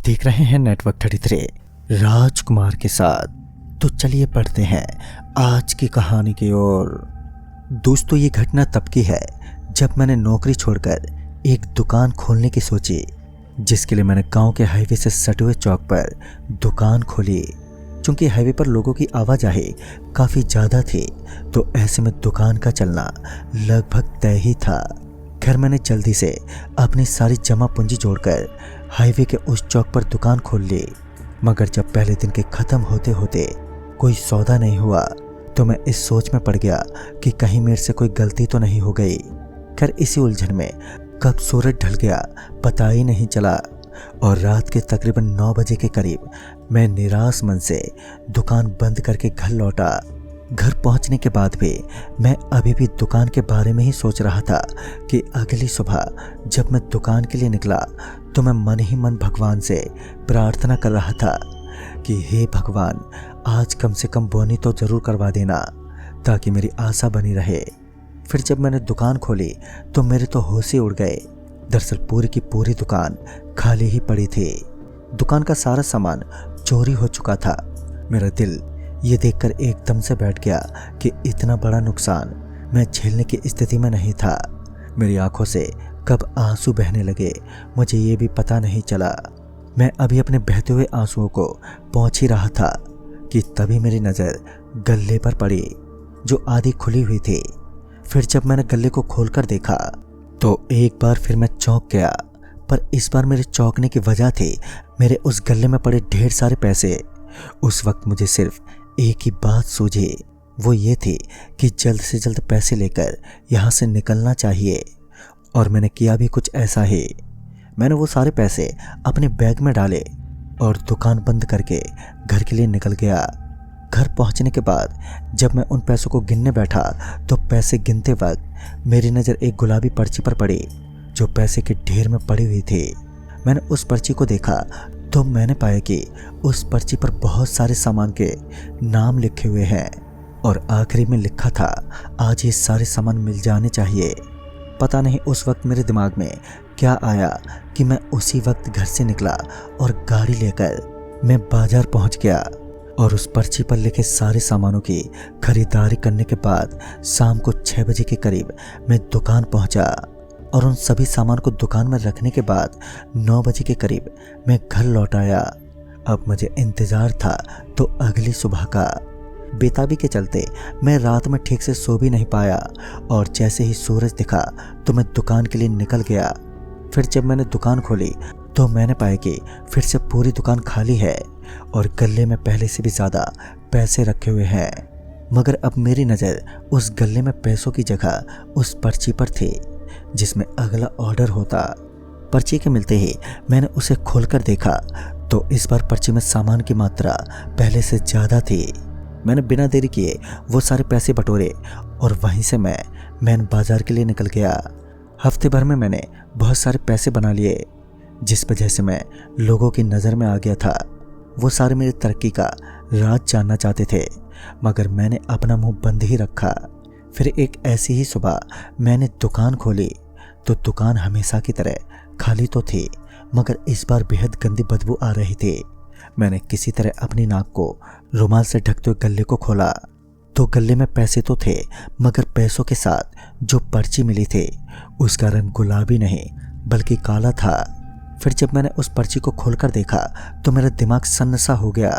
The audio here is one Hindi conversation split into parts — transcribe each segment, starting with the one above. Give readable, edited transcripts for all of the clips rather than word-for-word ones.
देख रहे हैं नेटवर्क 33 राजकुमार के साथ। तो चलिए पढ़ते हैं आज की कहानी की ओर। दोस्तों, ये घटना तब की है जब मैंने नौकरी छोड़कर एक दुकान खोलने की सोची, जिसके लिए मैंने गांव के हाईवे से सटे हुए चौक पर दुकान खोली। चूंकि हाईवे पर लोगों की आवाजाही काफ़ी ज़्यादा थी, तो ऐसे में दुकान का चलना लगभग तय ही था। खैर, मैंने जल्दी से अपनी सारी जमा पूंजी जोड़कर हाईवे के उस चौक पर दुकान खोल ली। मगर जब पहले दिन के ख़त्म होते होते कोई सौदा नहीं हुआ, तो मैं इस सोच में पड़ गया कि कहीं मेरे से कोई गलती तो नहीं हो गई। खैर, इसी उलझन में कब सूरज ढल गया पता ही नहीं चला, और रात के तकरीबन 9 बजे के करीब मैं निराश मन से दुकान बंद करके घर लौटा। घर पहुंचने के बाद भी मैं अभी भी दुकान के बारे में ही सोच रहा था कि अगली सुबह जब मैं दुकान के लिए निकला, तो मैं मन ही मन भगवान से प्रार्थना कर रहा था कि हे भगवान, आज कम से कम बोनी तो ज़रूर करवा देना, ताकि मेरी आशा बनी रहे। फिर जब मैंने दुकान खोली तो मेरे तो होश ही उड़ गए। दरअसल पूरी की पूरी दुकान खाली ही पड़ी थी। दुकान का सारा सामान चोरी हो चुका था। मेरा दिल ये देखकर एकदम से बैठ गया कि इतना बड़ा नुकसान मैं झेलने की स्थिति में नहीं था। मेरी आंखों से कब आंसू बहने लगे मुझे ये भी पता नहीं चला। मैं अभी अपने बहते हुए आंसुओं को पहुंच ही रहा था कि तभी मेरी नज़र गल्ले पर पड़ी, जो आधी खुली हुई थी। फिर जब मैंने गल्ले को खोलकर देखा तो एक बार फिर मैं चौंक गया। पर इस बार मेरे चौंकने की वजह थी मेरे उस गल्ले में पड़े ढेर सारे पैसे। उस वक्त मुझे सिर्फ एक ही बात सूझी, वो ये थी कि जल्द से जल्द पैसे लेकर यहाँ से निकलना चाहिए। और मैंने किया भी कुछ ऐसा ही। मैंने वो सारे पैसे अपने बैग में डाले और दुकान बंद करके घर के लिए निकल गया। घर पहुँचने के बाद जब मैं उन पैसों को गिनने बैठा, तो पैसे गिनते वक्त मेरी नज़र एक गुलाबी पर्ची पर पड़ी, जो पैसे के ढेर में पड़ी हुई थी। मैंने उस पर्ची को देखा तो मैंने पाया कि उस पर्ची पर बहुत सारे सामान के नाम लिखे हुए हैं, और आखिरी में लिखा था आज ये सारे सामान मिल जाने चाहिए। पता नहीं उस वक्त मेरे दिमाग में क्या आया कि मैं उसी वक्त घर से निकला और गाड़ी लेकर मैं बाजार पहुंच गया। और उस पर्ची पर लिखे सारे सामानों की खरीदारी करने के बाद शाम को 6 बजे के करीब मैं दुकान पहुंचा, और उन सभी सामान को दुकान में रखने के बाद 9 बजे के करीब मैं घर लौट आया। अब मुझे इंतज़ार था तो अगली सुबह का। बेताबी के चलते मैं रात में ठीक से सो भी नहीं पाया, और जैसे ही सूरज दिखा तो मैं दुकान के लिए निकल गया। फिर जब मैंने दुकान खोली तो मैंने पाया कि फिर से पूरी दुकान खाली है, और गल्ले में पहले से भी ज़्यादा पैसे रखे हुए हैं। मगर अब मेरी नज़र उस गल्ले में पैसों की जगह उस पर्ची पर थी, जिसमें अगला ऑर्डर होता। पर्ची के मिलते ही मैंने उसे खोलकर देखा तो इस बार पर्ची में सामान की मात्रा पहले से ज़्यादा थी। मैंने बिना देरी किए वो सारे पैसे बटोरे, और वहीं से मैं मेन बाजार के लिए निकल गया। हफ्ते भर में मैंने बहुत सारे पैसे बना लिए, जिस वजह से मैं लोगों की नज़र में आ गया था। वो सारे मेरी तरक्की का राज जानना चाहते थे, मगर मैंने अपना मुंह बंद ही रखा। फिर एक ऐसी ही सुबह मैंने दुकान खोली तो दुकान हमेशा की तरह खाली तो थी, मगर इस बार बेहद गंदी बदबू आ रही थी। मैंने किसी तरह अपनी नाक को रुमाल से ढकते हुए गल्ले को खोला तो गल्ले में पैसे तो थे, मगर पैसों के साथ जो पर्ची मिली थी उसका रंग गुलाबी नहीं बल्कि काला था। फिर जब मैंने उस पर्ची को खोलकर देखा तो मेरा दिमाग सन्न सा हो गया।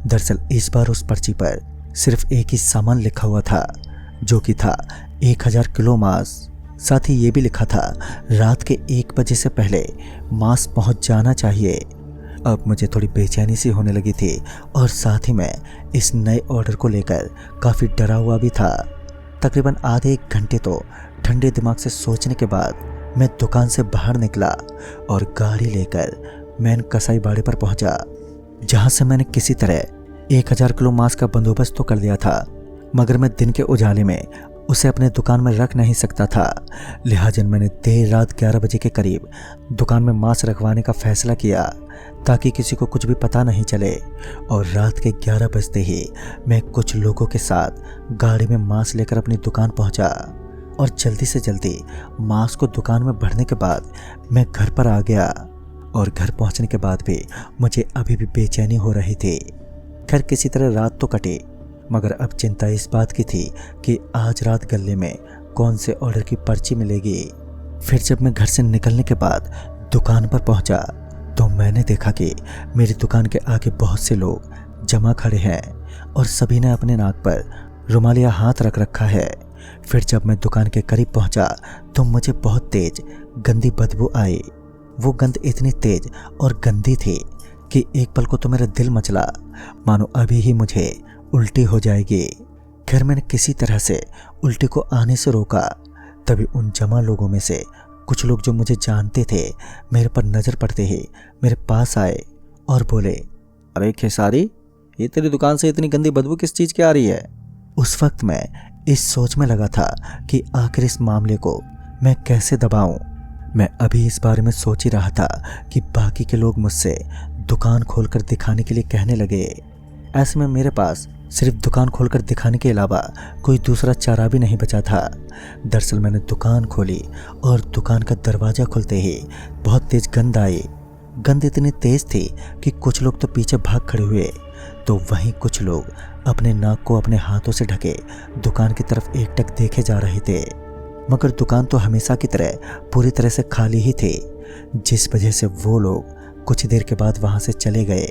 दरअसल इस बार उस पर्ची पर सिर्फ एक ही सामान लिखा हुआ था, जो कि था 1000 किलो मांस। साथ ही ये भी लिखा था रात के 1 बजे से पहले मांस पहुंच जाना चाहिए। अब मुझे थोड़ी बेचैनी सी होने लगी थी, और साथ ही मैं इस नए ऑर्डर को लेकर काफ़ी डरा हुआ भी था। तकरीबन आधे 1 घंटे तो ठंडे दिमाग से सोचने के बाद मैं दुकान से बाहर निकला और गाड़ी लेकर मेन कसाई बाड़े पर पहुंचा, जहां से मैंने किसी तरह 1000 किलो मांस का बंदोबस्त तो कर दिया था, मगर मैं दिन के उजाले में उसे अपने दुकान में रख नहीं सकता था। लिहाजा मैंने देर रात 11 बजे के करीब दुकान में मांस रखवाने का फैसला किया, ताकि किसी को कुछ भी पता नहीं चले। और रात के 11 बजते ही मैं कुछ लोगों के साथ गाड़ी में मांस लेकर अपनी दुकान पहुंचा, और जल्दी से जल्दी मांस को दुकान में भरने के बाद मैं घर पर आ गया। और घर पहुंचने के बाद भी मुझे अभी भी बेचैनी हो रही थी। खैर किसी तरह रात तो कटी, मगर अब चिंता इस बात की थी कि आज रात गले में कौन से ऑर्डर की पर्ची मिलेगी। फिर जब मैं घर से निकलने के बाद दुकान पर पहुंचा तो मैंने देखा कि मेरी दुकान के आगे बहुत से लोग जमा खड़े हैं और सभी ने अपने नाक पर रुमालिया हाथ रख रखा है। फिर जब मैं दुकान के करीब पहुंचा तो मुझे बहुत तेज गंदी बदबू आई। वो गंध इतनी तेज और गंदी थी कि एक पल को तो मेरा दिल मचला, मानो अभी ही मुझे उल्टी हो जाएगी। खैर मैंने किसी तरह से उल्टी को आने से रोका। तभी उन जमा लोगों में से कुछ लोग जो मुझे जानते थे मेरे पर नज़र पड़ते ही मेरे पास आए और बोले, अरे खेसारी, ये तेरी दुकान से इतनी गंदी बदबू किस चीज़ की आ रही है? उस वक्त मैं इस सोच में लगा था कि आखिर इस मामले को मैं कैसे दबाऊं। मैं अभी इस बारे में सोच ही रहा था कि बाकी के लोग मुझसे दुकान खोलकर दिखाने के लिए कहने लगे। ऐसे में मेरे पास सिर्फ दुकान खोलकर दिखाने के अलावा कोई दूसरा चारा भी नहीं बचा था। दरअसल मैंने दुकान खोली और दुकान का दरवाज़ा खुलते ही बहुत तेज गंध आई। गंध इतनी तेज थी कि कुछ लोग तो पीछे भाग खड़े हुए, तो वहीं कुछ लोग अपने नाक को अपने हाथों से ढके दुकान की तरफ एकटक देखे जा रहे थे। मगर दुकान तो हमेशा की तरह पूरी तरह से खाली ही थी, जिस वजह से वो लोग कुछ देर के बाद वहां से चले गए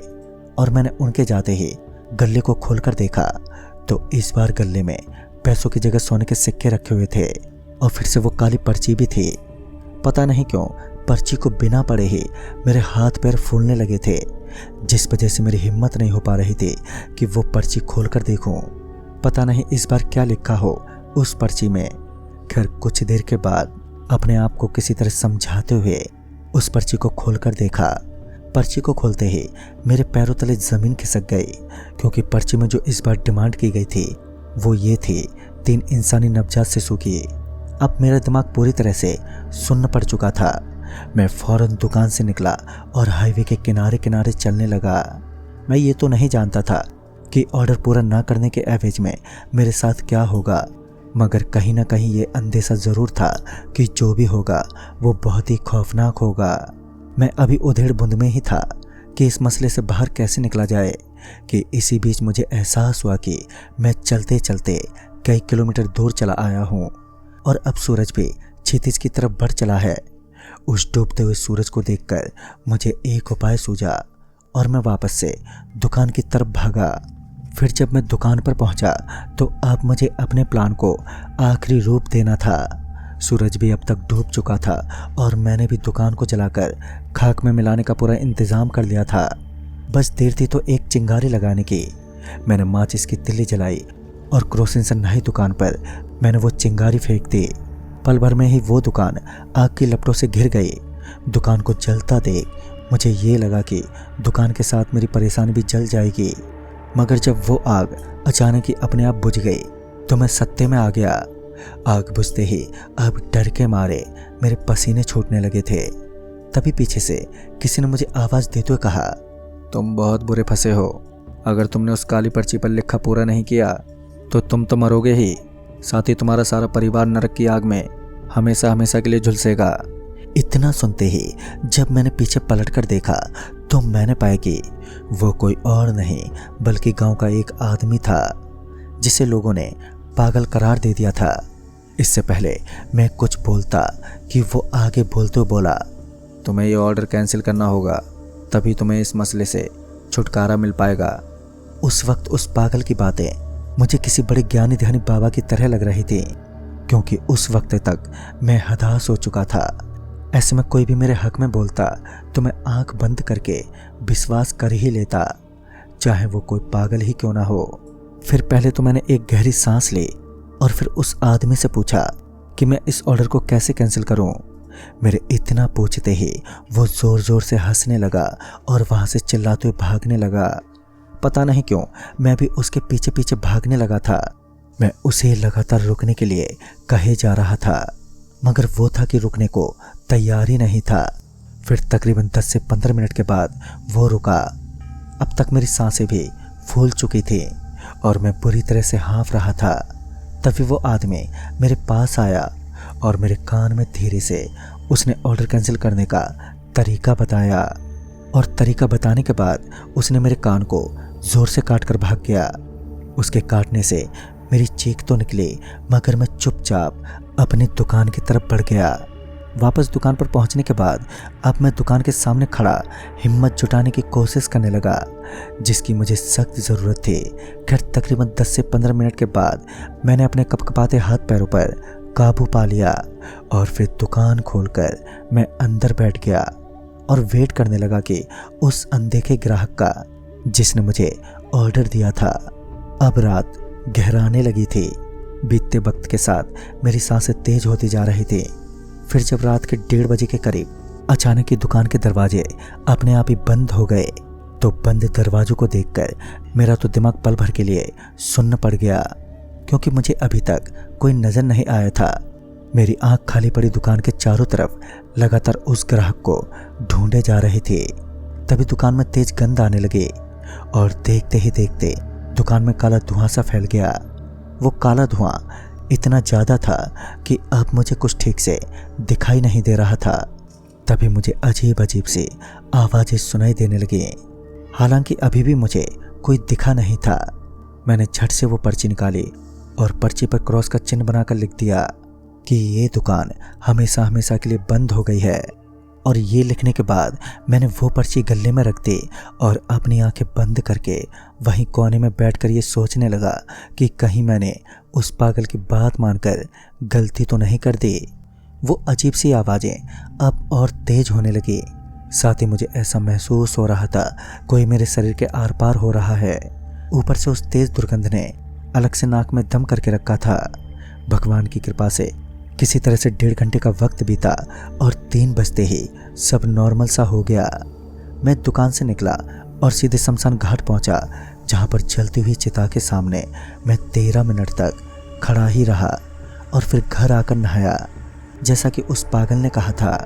और मैंने उनके जाते ही गल्ले को खोलकर देखा तो इस बार गल्ले में पैसों की जगह सोने के सिक्के रखे हुए थे और फिर से वो काली पर्ची भी थी। पता नहीं क्यों पर्ची को बिना पढ़े ही मेरे हाथ पैर फूलने लगे थे, जिस वजह से मेरी हिम्मत नहीं हो पा रही थी कि वो पर्ची खोलकर देखूं। पता नहीं इस बार क्या लिखा हो उस पर्ची में। खैर कुछ देर के बाद अपने आप को किसी तरह समझाते हुए उस पर्ची को खोलकर देखा। पर्ची को खोलते ही मेरे पैरों तले ज़मीन खिसक गई, क्योंकि पर्ची में जो इस बार डिमांड की गई थी वो ये थी 3 इंसानी नवजात शिशु की। अब मेरा दिमाग पूरी तरह से सुन्न पड़ चुका था। मैं फौरन दुकान से निकला और हाईवे के किनारे किनारे चलने लगा। मैं ये तो नहीं जानता था कि ऑर्डर पूरा ना करने के एवज में मेरे साथ क्या होगा, मगर कहीं ना कहीं ये अंदेशा ज़रूर था कि जो भी होगा वो बहुत ही खौफनाक होगा। मैं अभी उधेड़ बुंद में ही था कि इस मसले से बाहर कैसे निकला जाए कि इसी बीच मुझे एहसास हुआ कि मैं चलते चलते कई किलोमीटर दूर चला आया हूँ और अब सूरज भी क्षितिज की तरफ बढ़ चला है। उस डूबते हुए सूरज को देखकर मुझे एक उपाय सूझा और मैं वापस से दुकान की तरफ भागा। फिर जब मैं दुकान पर पहुंचा तो अब मुझे अपने प्लान को आखिरी रूप देना था। सूरज भी अब तक डूब चुका था और मैंने भी दुकान को जलाकर खाक में मिलाने का पूरा इंतज़ाम कर लिया था। बस देर थी तो एक चिंगारी लगाने की। मैंने माचिस की तिल्ली जलाई और क्रोसिन से नई दुकान पर मैंने वो चिंगारी फेंक दी। पल भर में ही वो दुकान आग की लपटों से घिर गई। दुकान को जलता देख मुझे ये लगा कि दुकान के साथ मेरी परेशानी भी जल जाएगी, मगर जब वो आग अचानक ही अपने आप बुझ गई तो मैं सत्ते में आ गया। आग बुझते ही अब डर के मारे मेरे पसीने छूटने लगे थे। तभी पीछे से किसी ने मुझे आवाज़ देते हुए कहा, तुम बहुत बुरे फंसे हो। अगर तुमने उस काली पर्ची पर लिखा पूरा नहीं किया तो तुम तो मरोगे ही, साथ ही तुम्हारा सारा परिवार नरक की आग में हमेशा हमेशा के लिए झुलसेगा। इतना सुनते ही जब मैंने पीछे पलटकर देखा तो मैंने पाया कि वो कोई और नहीं बल्कि गांव का एक आदमी था जिसे लोगों ने पागल करार दे दिया था। इससे पहले मैं कुछ बोलता कि वो आगे बोलते हुए बोला, तुम्हें ये ऑर्डर कैंसिल करना होगा, तभी तुम्हें इस मसले से छुटकारा मिल पाएगा। उस वक्त उस पागल की बातें मुझे किसी बड़े ज्ञानी ध्यानी बाबा की तरह लग रही थी, क्योंकि उस वक्त तक मैं हताश हो चुका था। ऐसे में कोई भी मेरे हक में बोलता तो मैं आंख बंद करके विश्वास कर ही लेता, चाहे वो कोई पागल ही क्यों ना हो। फिर पहले तो मैंने एक गहरी सांस ली और फिर उस आदमी से पूछा कि मैं इस ऑर्डर को कैसे कैंसिल करूं। मेरे इतना पूछते ही वो ज़ोर ज़ोर से हंसने लगा और वहाँ से चिल्लाते हुए भागने लगा। पता नहीं क्यों मैं भी उसके पीछे पीछे भागने लगा था। मैं उसे लगातार रुकने के लिए कहे जा रहा था, मगर वो था कि रुकने को तैयार ही नहीं था। फिर तकरीबन 10 से 15 मिनट के बाद वो रुका। अब तक मेरी सांसें भी फूल चुकी थी और मैं बुरी तरह से हाँफ रहा था। तभी वो आदमी मेरे पास आया और मेरे कान में धीरे से उसने ऑर्डर कैंसिल करने का तरीका बताया और तरीका बताने के बाद उसने मेरे कान को जोर से काट कर भाग गया। उसके काटने से मेरी चीख तो निकली, मगर मैं चुपचाप अपनी दुकान की तरफ बढ़ गया। वापस दुकान पर पहुंचने के बाद अब मैं दुकान के सामने खड़ा हिम्मत जुटाने की कोशिश करने लगा, जिसकी मुझे सख्त ज़रूरत थी। खैर तकरीबन 10 से 15 मिनट के बाद मैंने अपने कपकपाते हाथ पैरों पर काबू पा लिया और फिर दुकान खोलकर मैं अंदर बैठ गया और वेट करने लगा कि उस अनदेखे ग्राहक का जिसने मुझे ऑर्डर दिया था। अब रात गहराने लगी थी। बीतते वक्त के साथ मेरी सांसें तेज होती जा रही थी। फिर जब रात के 1:30 बजे के करीब अचानक ही दुकान के दरवाजे अपने आप ही बंद हो गए, तो बंद दरवाजों को देखकर मेरा तो दिमाग पल भर के लिए सुन्न पड़ गया, क्योंकि मुझे अभी तक कोई नजर नहीं आया था। मेरी आंख खाली पड़ी दुकान के चारों तरफ लगातार उस ग्राहक को ढूंढे जा रही थी। तभी दुकान में तेज गंध आने लगे और देखते ही देखते दुकान में काला धुआं सा फैल गया। वो काला धुआं इतना ज़्यादा था कि अब मुझे कुछ ठीक से दिखाई नहीं दे रहा था। तभी मुझे अजीब अजीब सी आवाज़ें सुनाई देने लगी। हालांकि अभी भी मुझे कोई दिखा नहीं था। मैंने झट से वो पर्ची निकाली और पर्ची पर क्रॉस का चिन्ह बनाकर लिख दिया कि ये दुकान हमेशा हमेशा के लिए बंद हो गई है। और ये लिखने के बाद मैंने वो पर्ची गले में रख दी और अपनी आंखें बंद करके वहीं कोने में बैठकर ये सोचने लगा कि कहीं मैंने उस पागल की बात मानकर गलती तो नहीं कर दी। वो अजीब सी आवाज़ें अब और तेज होने लगी। साथ ही मुझे ऐसा महसूस हो रहा था कोई मेरे शरीर के आर पार हो रहा है। ऊपर से उस तेज दुर्गंध ने अलग से नाक में दम करके रखा था। भगवान की कृपा से किसी तरह से 1.5 घंटे का वक्त बीता और 3 बजते ही सब नॉर्मल सा हो गया। मैं दुकान से निकला और सीधे शमशान घाट पहुंचा, जहां पर जलती हुई चिता के सामने मैं 13 मिनट तक खड़ा ही रहा और फिर घर आकर नहाया, जैसा कि उस पागल ने कहा था।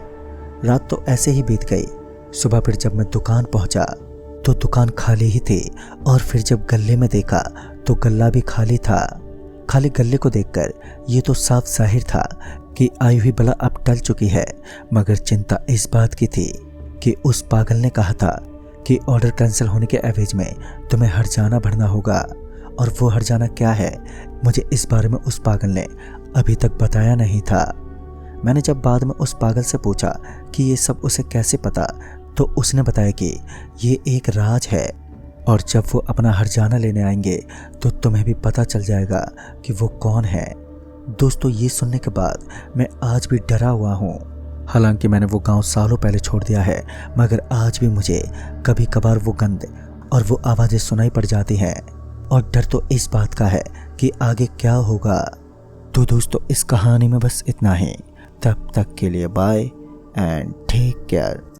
रात तो ऐसे ही बीत गई। सुबह फिर जब मैं दुकान पहुंचा तो दुकान खाली ही थी और फिर जब गल्ले में देखा तो गल्ला भी खाली था। खाली गल्ले को देखकर ये तो साफ जाहिर था कि आई हुई बला अब टल चुकी है, मगर चिंता इस बात की थी कि उस पागल ने कहा था कि ऑर्डर कैंसिल होने के एवज में तुम्हें हर्जाना भरना होगा। और वो हर्जाना क्या है, मुझे इस बारे में उस पागल ने अभी तक बताया नहीं था। मैंने जब बाद में उस पागल से पूछा कि ये सब उसे कैसे पता, तो उसने बताया कि ये एक राज है और जब वो अपना हर्जाना लेने आएंगे तो तुम्हें भी पता चल जाएगा कि वो कौन है। दोस्तों, ये सुनने के बाद मैं आज भी डरा हुआ हूँ। हालांकि मैंने वो गांव सालों पहले छोड़ दिया है, मगर आज भी मुझे कभी कभार वो गंध और वो आवाज़ें सुनाई पड़ जाती हैं और डर तो इस बात का है कि आगे क्या होगा। तो दोस्तों, इस कहानी में बस इतना ही। तब तक के लिए बाय एंड टेक केयर।